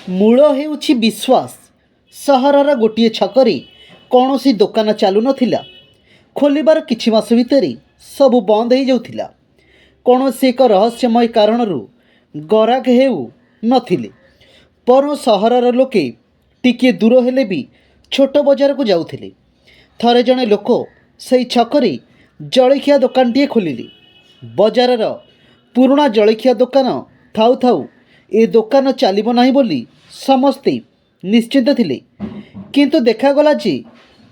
ମୂଳ ହେଉଛି ବିଶ୍ୱାସ। ସହରର ଗୋଟିଏ ଛକରେ କୌଣସି ଦୋକାନ ଚାଲୁନଥିଲା। ଖୋଲିବାର କିଛି ମାସ ଭିତରେ ସବୁ ବନ୍ଦ ହୋଇଯାଉଥିଲା। କୌଣସି ଏକ ରହସ୍ୟମୟ କାରଣରୁ ଗରାଖ ହେଉ ନଥିଲେ। ବରଂ ସହରର ଲୋକେ ଟିକିଏ ଦୂର ହେଲେ ବି ଛୋଟ ବଜାରକୁ ଯାଉଥିଲେ। ଥରେ ଜଣେ ଲୋକ ସେହି ଛକରେ ଜଳଖିଆ ଦୋକାନଟିଏ ଖୋଲିଲେ। ବଜାରର ପୁରୁଣା ଜଳଖିଆ ଦୋକାନ ଥାଉ ଥାଉ ଏ ଦୋକାନ ଚାଲିବ ନାହିଁ ବୋଲି ସମସ୍ତେ ନିଶ୍ଚିନ୍ତ ଥିଲେ। କିନ୍ତୁ ଦେଖାଗଲା ଯେ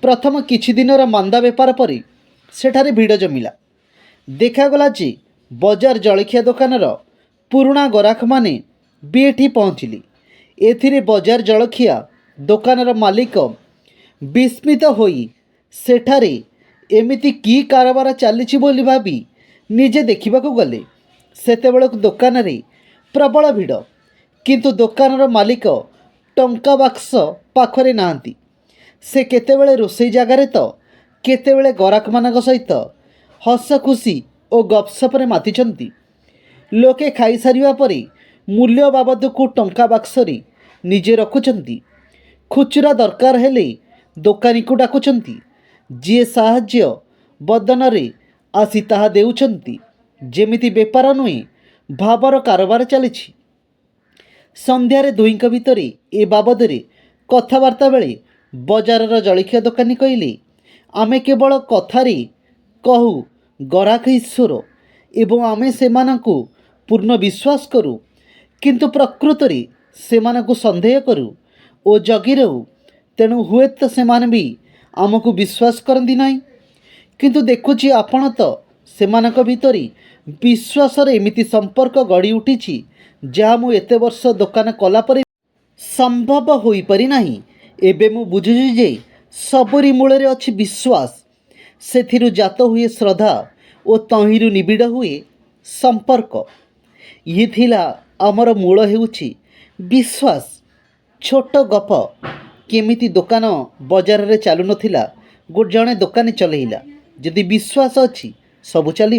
ପ୍ରଥମ କିଛି ଦିନର ମାନ୍ଦା ବେପାର ପରେ ସେଠାରେ ଭିଡ଼ ଜମିଲା। ଦେଖାଗଲା ଯେ ବଜାର ଜଳଖିଆ ଦୋକାନର ପୁରୁଣା ଗରାଖମାନେ ବି ଏଠି ପହଞ୍ଚିଲେ। ଏଥିରେ ବଜାର ଜଳଖିଆ ଦୋକାନର ମାଲିକ ବିସ୍ମିତ ହୋଇ ସେଠାରେ ଏମିତି କି କାରବାର ଚାଲିଛି ବୋଲି ଭାବି ନିଜେ ଦେଖିବାକୁ ଗଲେ। ସେତେବେଳକୁ ଦୋକାନରେ ପ୍ରବଳ ଭିଡ଼, କିନ୍ତୁ ଦୋକାନର ମାଲିକ ଟଙ୍କା ବାକ୍ସ ପାଖରେ ନାହାନ୍ତି। ସେ କେତେବେଳେ ରୋଷେଇ ଜାଗାରେ ତ କେତେବେଳେ ଗରାଖମାନଙ୍କ ସହିତ ହସ ଖୁସି ଓ ଗପସପରେ ମାତିଛନ୍ତି। ଲୋକେ ଖାଇସାରିବା ପରେ ମୂଲ୍ୟ ବାବଦକୁ ଟଙ୍କା ବାକ୍ସରେ ନିଜେ ରଖୁଛନ୍ତି। ଖୁଚୁରା ଦରକାର ହେଲେ ଦୋକାନୀକୁ ଡାକୁଛନ୍ତି, ଯିଏ ସାହାଯ୍ୟ ବଦନରେ ଆସି ତାହା ଦେଉଛନ୍ତି। ଯେମିତି ବେପାର ନୁହେଁ, ଭାବର କାରବାର ଚାଲିଛି। ସନ୍ଧ୍ୟାରେ ଦୁହିଁଙ୍କ ଭିତରେ ଏ ବାବଦରେ କଥାବାର୍ତ୍ତା ବେଳେ ବଜାରର ଜଳଖିଆ ଦୋକାନୀ କହିଲେ, ଆମେ କେବଳ କଥାରେ କହୁ ଗରାଖ ଈଶ୍ୱର ଏବଂ ଆମେ ସେମାନଙ୍କୁ ପୂର୍ଣ୍ଣ ବିଶ୍ୱାସ କରୁ, କିନ୍ତୁ ପ୍ରକୃତରେ ସେମାନଙ୍କୁ ସନ୍ଦେହ କରୁ ଓ ଜଗି ରହୁ। ତେଣୁ ହୁଏତ ସେମାନେ ବି ଆମକୁ ବିଶ୍ୱାସ କରନ୍ତି ନାହିଁ। କିନ୍ତୁ ଦେଖୁଛି ଆପଣ ତ ସେମାନଙ୍କ ଭିତରେ ବିଶ୍ୱାସର ଏମିତି ସମ୍ପର୍କ ଗଢ଼ି ଉଠିଛି ଯାହା ମୁଁ ଏତେ ବର୍ଷ ଦୋକାନ କଲା ପରେ ସମ୍ଭବ ହୋଇପାରି ନାହିଁ। ଏବେ ମୁଁ ବୁଝୁଛି ଯେ ସବୁରି ମୂଳରେ ଅଛି ବିଶ୍ୱାସ। ସେଥିରୁ ଜାତ ହୁଏ ଶ୍ରଦ୍ଧା ଓ ତହିଁରୁ ନିବିଡ଼ ହୁଏ ସମ୍ପର୍କ। ଇଏ ଥିଲା ଆମର ମୂଳ ହେଉଛି ବିଶ୍ୱାସ। ଛୋଟ ଗପ। କେମିତି ଦୋକାନ ବଜାରରେ ଚାଲୁନଥିଲା, ଜଣେ ଦୋକାନୀ ଚଲେଇଲା। ଯଦି ବିଶ୍ୱାସ ଅଛି ସବୁ ଚାଲିବ।